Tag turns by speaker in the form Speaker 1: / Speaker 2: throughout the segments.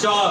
Speaker 1: 4।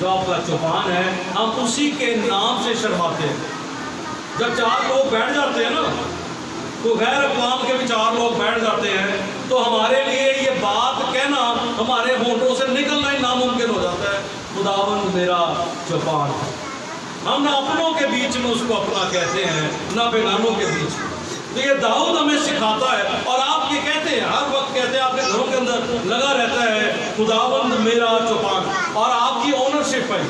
Speaker 1: جو آپ کا چوپان ہے, ہم اسی کے نام سے شرماتے ہیں. جب 4 لوگ بیٹھ جاتے ہیں نا, تو غیر اقوام کے بھی 4 لوگ بیٹھ جاتے ہیں, تو ہمارے لیے یہ بات کہنا ہمارے ہونٹوں سے نکلنا ہی ناممکن ہو جاتا ہے, خداوند میرا چوپان ہے. ہم نہ اپنوں کے بیچ میں اس کو اپنا کہتے ہیں, نہ بیگانوں کے بیچ میں. تو یہ داؤد ہمیں سکھاتا ہے, اور آپ یہ کہتے ہیں, ہر وقت کہتے ہیں, آپ کے گھروں کے اندر لگا رہتا ہے خداوند میرا چوپان, اور آپ کی اونرشپ ہے.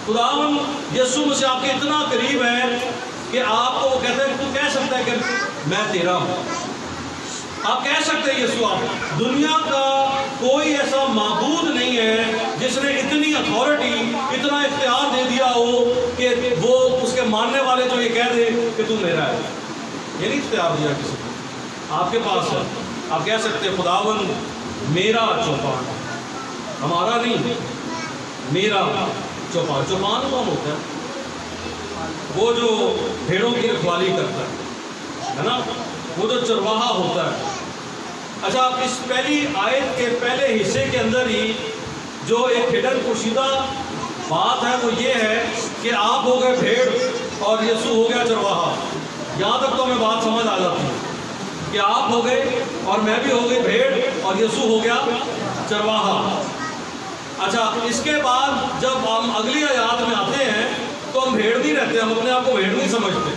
Speaker 1: خداوند یسوع مسیح آپ کے اتنا قریب ہے کہ آپ کو وہ کہتے ہیں, تو کہہ سکتا ہے کہ میں تیرا ہوں. آپ کہہ سکتے ہیں یسوع, آپ دنیا کا کوئی ایسا معبود نہیں ہے جس نے اتنی اتھارٹی, اتنا اختیار دے دیا ہو کہ وہ اس کے ماننے والے جو یہ کہہ دے کہ تو میرا ہے. یہ نہیں اختیار دیا کسی کو, آپ کے پاس ہے. آپ کہہ سکتے ہیں خداوند میرا چوپان, ہمارا نہیں, میرا چوپان. چوپان کون ہوتا ہے؟ وہ جو بھیڑوں کی رکھوالی کرتا ہے نا, وہ جو چرواہا ہوتا ہے. اچھا, آپ اس پہلی آیت کے پہلے حصے کے اندر ہی جو ایک ہڈن پوشیدہ بات ہے وہ یہ ہے کہ آپ ہو گئے بھیڑ اور یسوع ہو گیا چرواہا. یہاں تک تو ہمیں بات سمجھ آ جاتی ہے کہ آپ ہو گئے اور میں بھی ہو گئی بھیڑ, اور یسوع ہو گیا چرواہا. اچھا, اس کے بعد جب ہم اگلی آیات میں آتے ہیں تو ہم بھیڑ نہیں رہتے, ہم اپنے آپ کو بھیڑ نہیں سمجھتے,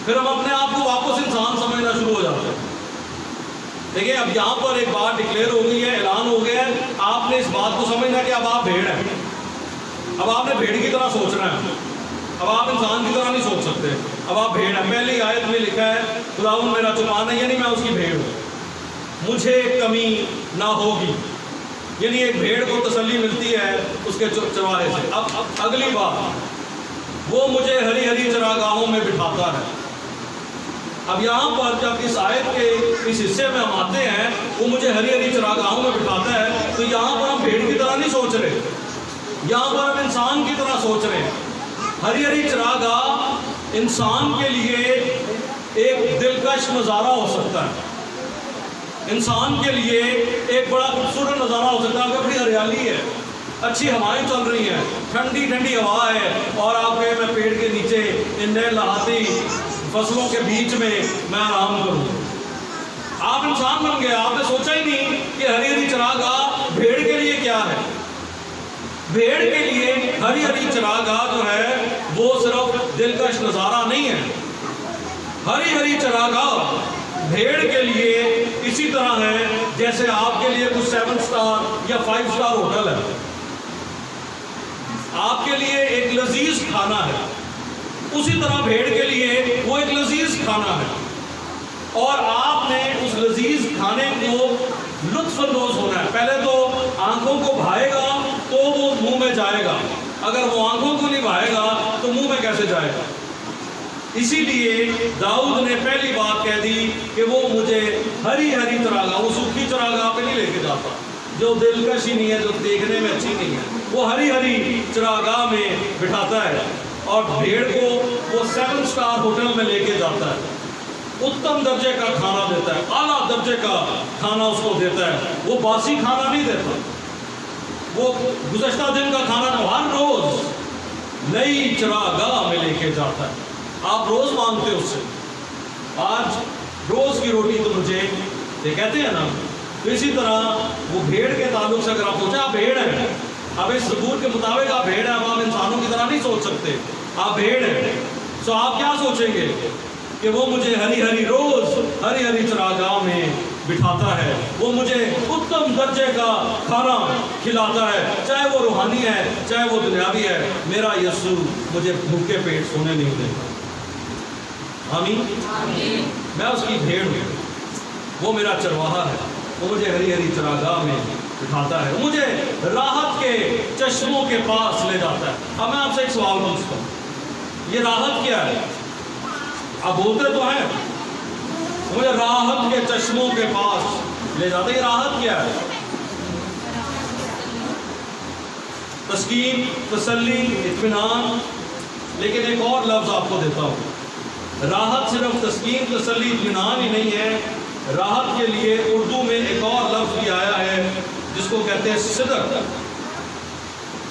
Speaker 1: پھر ہم اپنے آپ کو واپس انسان سمجھنا شروع ہو جاتے ہیں. دیکھیں, اب یہاں پر ایک بات ڈکلیئر ہو گئی ہے, اعلان ہو گیا ہے, آپ نے اس بات کو سمجھنا کہ اب آپ بھیڑ ہیں. اب آپ نے بھیڑ کی طرح سوچنا ہے, اب آپ انسان کی طرح نہیں سوچ سکتے, اب آپ بھیڑ ہیں. پہلی آیت میں لکھا ہے خداوند میرا چوپان ہے, یعنی میں اس کی بھیڑ ہوں, مجھے کمی نہ ہوگی. یعنی ایک بھیڑ کو تسلی ملتی ہے اس کے چرواہے سے. اب اگلی بات, وہ مجھے ہری ہری چراگاہوں میں بٹھاتا ہے. اب یہاں پر جب اس آیت کے اس حصے میں ہم آتے ہیں, وہ مجھے ہری ہری چراگاہوں میں بٹھاتا ہے, تو یہاں پر ہم بھیڑ کی طرح نہیں سوچ رہے, یہاں پر ہم انسان کی طرح سوچ رہے ہیں. ہری ہری چراگاہ انسان کے لیے ایک دلکش نظارہ ہو سکتا ہے, انسان کے لیے ایک بڑا خوبصورت نظارہ ہو سکتا ہے. بڑی ہریالی ہے, اچھی ہوائیں چل رہی ہیں, ٹھنڈی ٹھنڈی ہوا ہے, اور آپ کہیں میں پیڑ کے نیچے ان نئے لہاتی فصلوں کے بیچ میں آرام کروں. آپ انسان بن گئے, آپ نے سوچا ہی نہیں کہ ہری ہری چراگاہ بھیڑ کے لیے کیا ہے. بھیڑ کے لیے ہری ہری چراگاہ جو ہے وہ صرف دلکش نظارہ نہیں ہے. ہری ہری چراگاہ بھیڑ کے لیے اسی طرح ہے جیسے آپ کے لیے کچھ 7 اسٹار یا 5 اسٹار ہوٹل ہے. آپ کے لیے ایک لذیذ کھانا ہے, اسی طرح بھیڑ کے لیے وہ ایک لذیذ کھانا ہے, اور آپ نے اس لذیذ کھانے کو لطف اندوز ہونا ہے. پہلے تو آنکھوں کو بھائے گا تو وہ منہ میں جائے گا, اگر وہ آنکھوں کو نہیں بھائے گا تو منہ میں کیسے جائے گا. اسی لیے داؤد نے پہلی بات کہہ دی کہ وہ مجھے ہری ہری چراگاہ, وہ سوکھی چراگاہ پہ نہیں لے کے جاتا جو دلکش ہی نہیں ہے, جو دیکھنے میں اچھی نہیں ہے. وہ ہری ہری چراگاہ میں بٹھاتا ہے, اور بھیڑ کو وہ 7 اسٹار ہوٹل میں لے کے جاتا ہے, اتم درجے کا کھانا دیتا ہے, اعلیٰ درجے کا کھانا اس کو دیتا ہے. وہ باسی کھانا نہیں دیتا, وہ گزشتہ دن کا کھانا جو ہر روز نئی چراگاہ میں لے کے جاتا ہے. آپ روز مانگتے اس سے, آج روز کی روٹی تو مجھے یہ کہتے ہیں نا. تو اسی طرح وہ بھیڑ کے تعلق سے اگر آپ سوچیں آپ بھیڑ ہیں, اب اس زبور کے مطابق آپ بھیڑ ہیں, اب آپ انسانوں کی طرح نہیں سوچ سکتے, آپ بھیڑ ہیں. تو آپ کیا سوچیں گے کہ وہ مجھے ہری ہری روز ہری ہری چراگاہ میں بٹھاتا ہے, وہ مجھے اتم درجے کا کھانا کھلاتا ہے, چاہے وہ روحانی ہے چاہے وہ دنیاوی ہے. میرا یسوع مجھے بھوکے پیٹ سونے نہیں دیتا. آمین. میں اس کی بھیڑ ہوں, وہ میرا چرواہا ہے, وہ مجھے ہری ہری چراگاہ میں بٹھاتا ہے, وہ مجھے راحت کے چشموں کے پاس لے جاتا ہے. اب میں آپ سے ایک سوال پوچھتا ہوں, یہ راحت کیا ہے؟ آپ بولتے تو ہیں مجھے راحت کے چشموں کے پاس لے جاتا ہے, یہ راحت کیا ہے؟ تسکین, تسلی, اطمینان. لیکن ایک اور لفظ آپ کو دیتا ہوں, راحت صرف تسکین, تسلی, اطمینان ہی نہیں ہے. راحت کے لیے اردو میں ایک اور لفظ بھی آیا ہے جس کو کہتے ہیں صدق.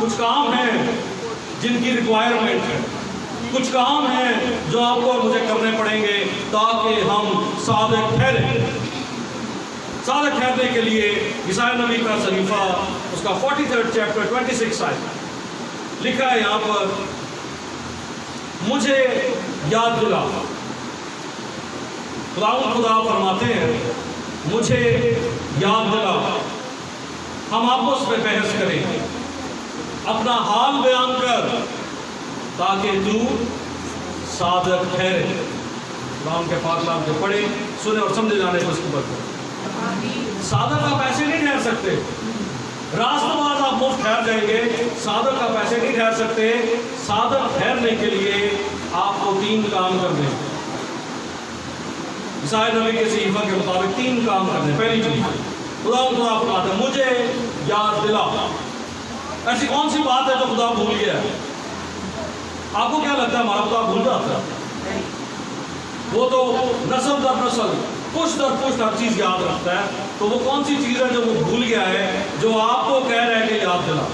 Speaker 1: کچھ کام ہیں جن کی ریکوائرمنٹ ہے، کچھ کام ہیں جو آپ کو اور مجھے کرنے پڑیں گے تاکہ ہم صادق ٹھہریں۔ صادق ٹھہرنے کے لیے یسایا نبی کا صحیفہ اس کا 43 چیپٹر 26 آیت لکھا ہے یہاں پر، مجھے یاد دلا۔ خدا فرماتے ہیں مجھے یاد دلا، ہم آپس میں بحث کریں، اپنا حال بیان کر تاکہ تو صادق ٹھہرے۔ قرآن کے پاک کلام کو پڑھیں، سنیں اور سمجھے جانے کو اس کی برکت۔ صادق آپ ایسے نہیں ٹھہر سکتے، راست باز آپ مفت ٹھہر جائیں گے، صادق آپ ایسے نہیں ٹھہر سکتے۔ صادق ٹھہرنے کے لیے آپ کو 3 کام کرنے ہیں۔ یسایا نبی کے صحیفہ کے مطابق 3 کام کرنے۔ پہلی چیز خدا فرماتا ہے مجھے یاد دلا۔ ایسی کون سی بات ہے جو خدا بھول گیا ہے؟ آپ کو کیا لگتا ہے ہمارا خدا بھول جاتا ہے؟ وہ تو نسل در نسل، پشت در پشت ہر چیز یاد رکھتا ہے۔ تو وہ کون سی چیز ہے جو وہ بھول گیا ہے جو آپ کو کہہ رہے ہیں کہ یاد دلا؟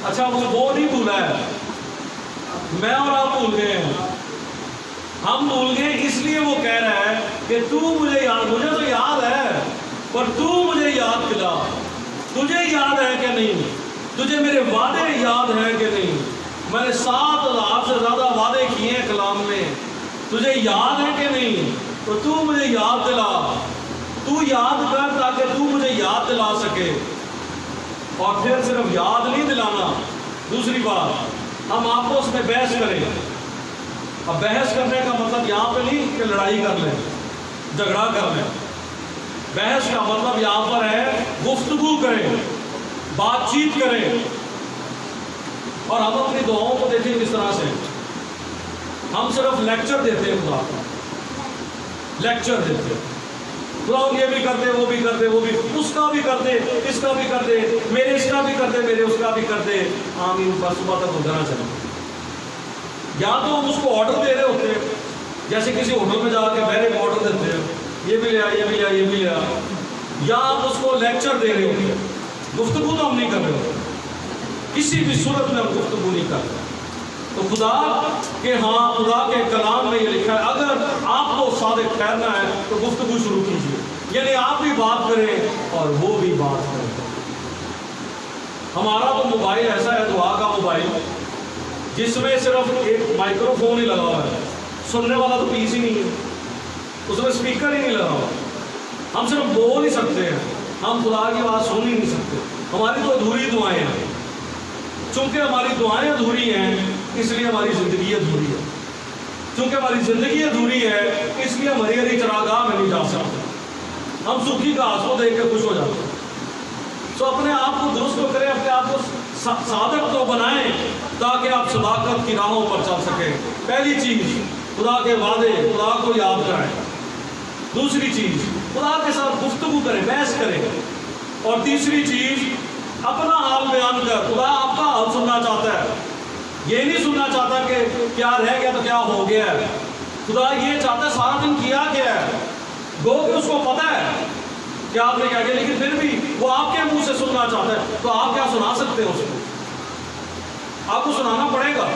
Speaker 1: اچھا وہ نہیں بھولا ہے، میں اور آپ بھول گئے ہیں۔ ہم بھول گئے اس لیے وہ کہہ رہا ہے کہ تو مجھے تو یاد ہے، پر تو مجھے یاد دلا۔ تجھے یاد ہے کہ نہیں؟ تجھے میرے وعدے یاد ہیں کہ نہیں؟ میں نے 7,000 سے زیادہ وعدے کیے ہیں کلام میں، تجھے یاد ہے کہ نہیں؟ تو مجھے یاد دلا، تو یاد کر تاکہ تو مجھے یاد دلا سکے۔ اور پھر صرف یاد نہیں دلانا، دوسری بات ہم آپس میں بحث کریں۔ اب بحث کرنے کا مطلب یہاں پہ نہیں کہ لڑائی کر لیں، جھگڑا کر لیں۔ بحث کا مطلب یہاں پر ہے گفتگو کریں، بات چیت کریں۔ اور ہم اپنی دعاؤں کو دیکھیں کس طرح سے، ہم صرف لیکچر دیتے ہیں، خدا کا لیکچر دیتے ہیں، خدا یہ بھی کر دے، وہ بھی کر دے، وہ بھی اس کا بھی کر دے، اس کا بھی کر دے، میرے اس کا بھی کر دے، میرے اس کا بھی کر دے۔ آمین، بس صبح تک گزرنا چاہیے۔ یا تو ہم اس کو آرڈر دے رہے ہوتے ہیں، جیسے کسی ہوٹل میں جا کے ڈائریکٹ آرڈر دیتے ہیں، یہ بھی لیا، یہ بھی لیا، یہ بھی لیا، یا ہم اس کو لیکچر دے رہے ہوتے ہیں۔ گفتگو تو ہم نہیں کر رہے ہوتے، کسی بھی صورت میں ہم گفتگو نہیں کر رہے۔ تو خدا کے کلام میں یہ لکھا ہے اگر آپ کو صادق ٹھہرنا ہے تو گفتگو شروع کیجیے، یعنی آپ بھی بات کریں اور وہ بھی بات کریں۔ ہمارا تو موبائل ایسا ہے، دعا کا موبائل، جس میں صرف ایک مائکرو فون ہی لگا ہوا ہے، سننے والا تو پیس ہی نہیں ہے، اس میں اسپیکر ہی نہیں لگا ہوا۔ ہم صرف بول ہی سکتے ہیں، ہم خدا کی بات سن ہی نہیں سکتے۔ ہماری تو ادھوری دعائیں ہیں، چونکہ ہماری دعائیں ادھوری ہیں اس لیے ہماری زندگی ادھوری ہے، چونکہ ہماری زندگی ادھوری ہے اس لیے ہم ہری ہری چراگاہ میں نہیں جا سکتے، ہم سوکھی گھاس کو دیکھ کے خوش ہو جاتے ہیں۔ تو اپنے آپ کو درست تو کریں، اپنے آپ کو صادق تو بنائیں تاکہ آپ صداقت کی راہوں پر چل سکیں۔ پہلی چیز خدا کے وعدے، خدا کو یاد کریں۔ دوسری چیز خدا کے ساتھ گفتگو کریں، بحث کریں۔ اور تیسری چیز اپنا حال بیان کر، خدا آپ کا حال سننا چاہتا ہے، یہ نہیں سننا چاہتا کہ کیا رہ گیا تو کیا ہو گیا ہے۔ خدا یہ چاہتا ہے سارا دن کیا کیا ہے، گو کہ اس کو پتہ ہے کہ آپ نے کیا کیا، لیکن پھر بھی وہ آپ کے منہ سے سننا چاہتا ہے۔ تو آپ کیا سنا سکتے ہیں اس کو؟ آپ کو سنانا پڑے گا۔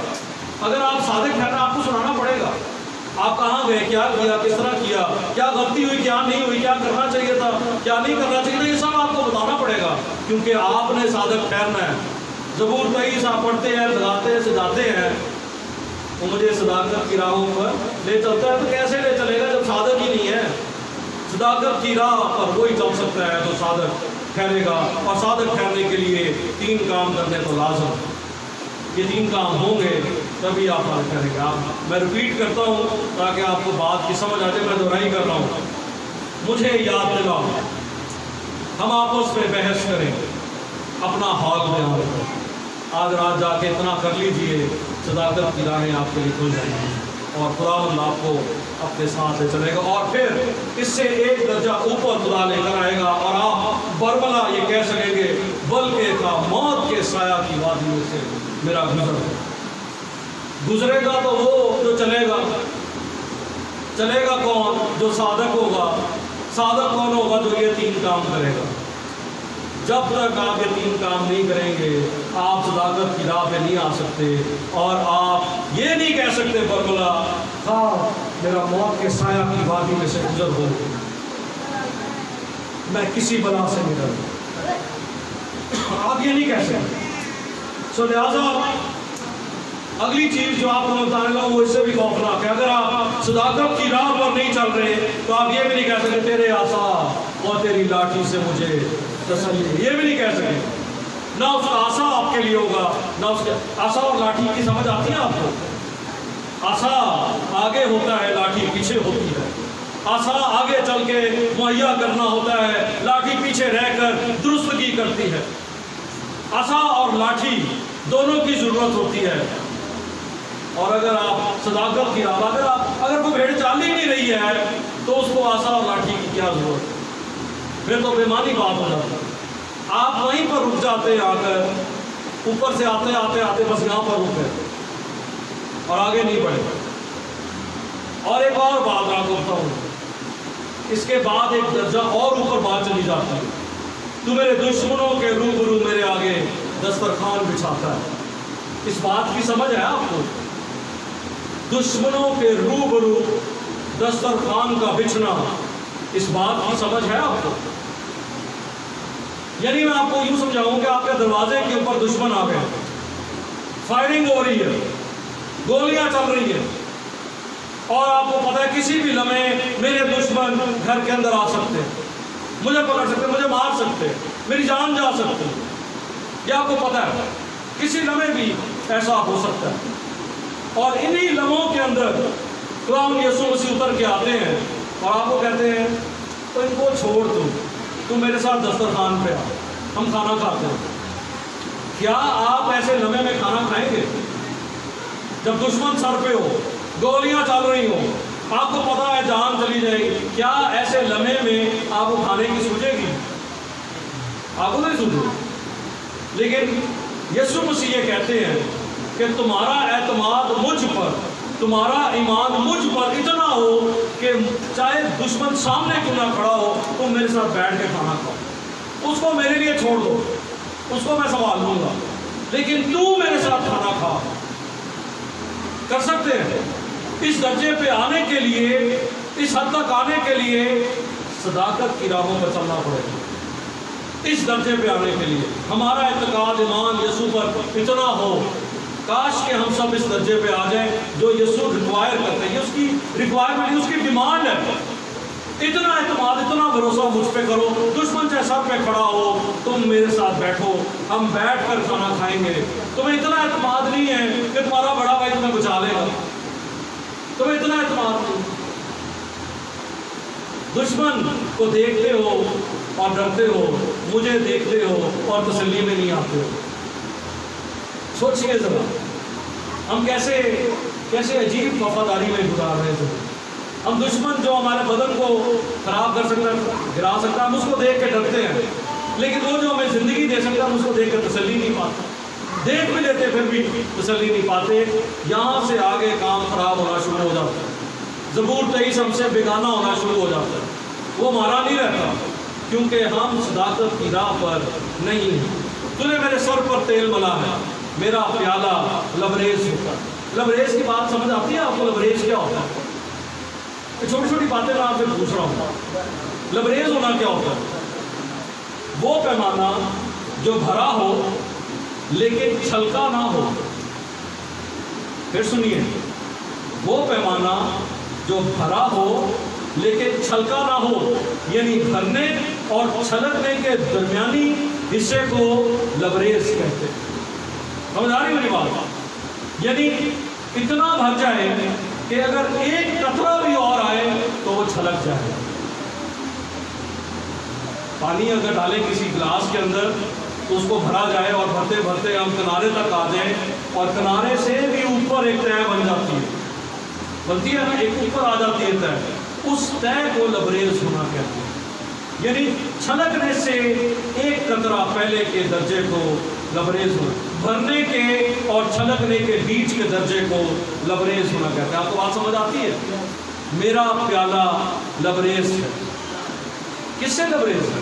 Speaker 1: اگر آپ صادق ٹھہرنا، آپ کو سنانا پڑے گا، آپ کہاں گئے، کیا کیا، کس طرح کیا، کیا غلطی ہوئی، کیا نہیں ہوئی، کیا کرنا چاہیے تھا، کیا نہیں کرنا چاہیے تھا، یہ سب آپ کو بتانا پڑے گا، کیونکہ آپ نے صادق ٹھہرنا ہے۔ زبور 23 آپ پڑھتے ہیں، سجاتے سجاتے ہیں، وہ مجھے صداقت کی راہوں پر لے چلتا ہے۔ تو کیسے لے چلے گا جب صادق ہی نہیں ہے؟ صداقت کی راہ پر وہی چل سکتا ہے جو صادق ٹھہرے گا۔ اور صادق ٹھہرنے کے لیے 3 کام کرنے تو لازم، یہ 3 کام ہوں گے تبھی آپ صادق ٹھہریں گے۔ میں ریپیٹ کرتا ہوں تاکہ آپ کو بات کی سمجھ آ جائے، میں دہرائی کر رہا ہوں۔ مجھے یاد دلاؤ، ہم آپس میں بحث کریں، اپنا حال بیان کریں۔ آج رات جا کے اتنا کر لیجئے، صداقت کی راہیں آپ کے لیے کھل جائیں گی اور خداوند آپ کو اپنے ساتھ لے چلے گا، اور پھر اس سے ایک درجہ اوپر خدا لے کر آئے گا، اور آپ برملا یہ کہہ سکیں گے بلکہ کا موت کے سایہ کی وادی میں سے میرا گزرے گا تو وہ جو چلے گا کون؟ جو صادق ہوگا۔ صادق کون ہوگا؟ جو یہ 3 کام کرے گا۔ جب تک آپ یہ 3 کام نہیں کریں گے آپ صداقت کی راہ پہ نہیں آ سکتے، اور آپ یہ نہیں کہہ سکتے برملا ہاں میرا موت کے سایہ کی وادی میں سے گزر ہو، میں کسی بلا سے نہیں ڈرتا، آپ یہ نہیں کہہ سکتے۔ سو لہٰذا اگلی چیز جو آپ کو بتانے لگا وہ اس سے بھی خوفناک ہے۔ اگر آپ صداقت کی راہ پر نہیں چل رہے تو آپ یہ بھی نہیں کہہ سکتے تیرے عصا اور تیری لاٹھی سے مجھے تسلی، یہ بھی نہیں کہہ سکتے۔ نہ اس کا عصا آپ کے لیے ہوگا، نہ اس کے عصا اور لاٹھی کی سمجھ آتی ہے آپ کو؟ عصا آگے ہوتا ہے، لاٹھی پیچھے ہوتی ہے۔ عصا آگے چل کے مہیا کرنا ہوتا ہے، لاٹھی پیچھے رہ کر درستگی کرتی ہے۔ عصا اور لاٹھی دونوں کی ضرورت ہوتی ہے۔ اور اگر آپ صداقت کی راہ، اگر کوئی بھیڑ چال ہی نہیں رہی ہے تو اس کو عصا اور لاٹھی کی کیا ضرورت ہے؟ پھر تو بےمانی بات ہو جاتی ہے۔ آپ وہیں پر رک جاتے ہیں، آ کر اوپر سے آتے آتے آتے بس یہاں پر رک گئے اور آگے نہیں بڑھے۔ اور ایک اور بات آپ کو بتاؤں، اس کے بعد ایک درجہ اور اوپر بات چلی جاتی ہے، تو میرے دشمنوں کے روبرو میرے آگے دسترخوان بچھاتا ہے۔ اس بات کی سمجھ ہے آپ کو؟ دشمنوں کے روبرو دسترخوان کا بچھنا، اس بات کی سمجھ ہے آپ کو؟ یعنی میں آپ کو یوں سمجھاؤں کہ آپ کے دروازے کے اوپر دشمن آ گئے، فائرنگ ہو رہی ہے، گولیاں چل رہی ہیں، اور آپ کو پتا ہے کسی بھی لمحے میرے دشمن گھر کے اندر آ سکتے ہیں، مجھے پکڑ سکتے ہیں، مجھے مار سکتے ہیں، میری جان جا سکتی ہے، یہ آپ کو پتا ہے کسی لمحے بھی ایسا ہو سکتا ہے۔ اور انہی لمحوں کے اندر خداوند یسوع مسیح اتر کے آتے ہیں اور آپ کو کہتے ہیں تو ان کو چھوڑ دو، تم میرے ساتھ دسترخوان پہ آ، ہم کھانا کھاتے ہیں۔ کیا آپ ایسے لمحے میں کھانا کھائیں گے جب دشمن سر پہ ہو، گولیاں چل رہی ہوں، آپ کو پتا ہے جان چلی جائے گی؟ کیا ایسے لمحے میں آپ کو کھانے کی سوچے گی؟ آپ کو نہیں سوچے۔ لیکن یسوع مسیح یہ کہتے ہیں کہ تمہارا اعتماد مجھ پر، تمہارا ایمان مجھ پر اتنا ہو کہ چاہے دشمن سامنے کیوں نہ کھڑا ہو تم میرے ساتھ بیٹھ کے کھانا کھاؤ، اس کو میرے لیے چھوڑ دو، اس کو میں سنبھال لوں گا، لیکن تو میرے ساتھ کھانا کھا۔ کر سکتے ہیں؟ اس درجے پہ آنے کے لیے، اس حد تک آنے کے لیے صداقت کی راہوں پر چلنا پڑے گا۔ اس درجے پہ آنے کے لیے ہمارا اعتقاد ایمان یسوع پر اتنا ہو، کاش کہ ہم سب اس درجے پہ آ جائیں جو یسوع ریکوائر کرتے ہیں۔ یہ اس کی ریکوائرمنٹ، اس کی ڈیمانڈ ہے۔ اتنا اعتماد، اتنا بھروسہ مجھ پہ کرو، دشمن چاہے سر پہ کھڑا ہو، تم میرے ساتھ بیٹھو، ہم بیٹھ کر کھانا کھائیں گے۔ تمہیں اتنا اعتماد نہیں ہے کہ تمہارا بڑا بھائی تمہیں بچا لے گا، تمہیں اتنا اعتماد نہیں۔ دشمن کو دیکھتے ہو اور ڈرتے ہو، مجھے دیکھتے ہو اور تسلی میں نہیں آتے ہو۔ سوچئے ذرا ہم کیسے عجیب وفاداری میں گزار رہے تھے۔ ہم دشمن جو ہمارے بدن کو خراب کر سکتا ہے، گرا سکتا ہے، ہم اس کو دیکھ کے ڈرتے ہیں، لیکن وہ جو ہمیں زندگی دے سکتا ہے ہم اس کو دیکھ کر تسلی نہیں پاتے، دیکھ بھی لیتے پھر بھی تسلی نہیں پاتے۔ یہاں سے آگے کام خراب ہونا شروع ہو جاتا ہے، زبور 23 ہم سے بیگانہ ہونا شروع ہو جاتا ہے، وہ ہمارا نہیں رہتا، کیونکہ ہم صداقت کی راہ پر نہیں ہیں۔ تو نے میرے سر پر تیل ملا ہے، میرا پیالہ لبریز ہوتا ہے۔ لبریز کی بات سمجھ آتی ہے آپ کو؟ لبریز کیا ہوتا ہے؟ چھوٹی چھوٹی باتیں میں آپ سے پوچھ رہا ہوں، لبریز ہونا کیا ہوتا ہے؟ وہ پیمانہ جو بھرا ہو لیکن چھلکا نہ ہو۔ پھر سنیے، وہ پیمانہ جو بھرا ہو لیکن چھلکا نہ ہو، یعنی بھرنے اور چھلکنے کے درمیانی حصے کو لبریز کہتے ہیں۔ سمجھ آ رہی میری بات؟ یعنی اتنا بھر جائے کہ اگر ایک قطرہ بھی اور آئے تو وہ چھلک جائے۔ پانی اگر ڈالیں کسی گلاس کے اندر تو اس کو بھرا جائے اور بھرتے بھرتے ہم کنارے تک آ جائیں اور کنارے سے بھی اوپر ایک تہہ بن جاتی ہے، بنتی ہے نا، ایک اوپر آ جاتی ہے تہہ، اس تہہ کو لبریز ہونا کہتے ہیں۔ یعنی چھلکنے سے ایک قطرہ پہلے کے درجے کو لبریز ہونا، بھرنے کے اور چھلکنے کے بیچ کے درجے کو لبریز ہونا کہتے ہیں۔ آپ کو بات سمجھ آتی ہے؟ میرا پیالہ لبریز ہے۔ کس سے لبریز ہے؟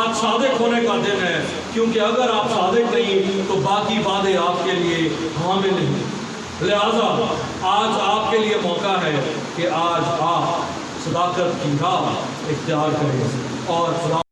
Speaker 1: آج صادق ہونے کا دن ہے، کیونکہ اگر آپ صادق نہیں تو باقی وعدے آپ کے لیے حامل نہیں۔ لہذا آج آپ کے لیے موقع ہے کہ آج آپ صداقت کی راہ اختیار کریں اور خدا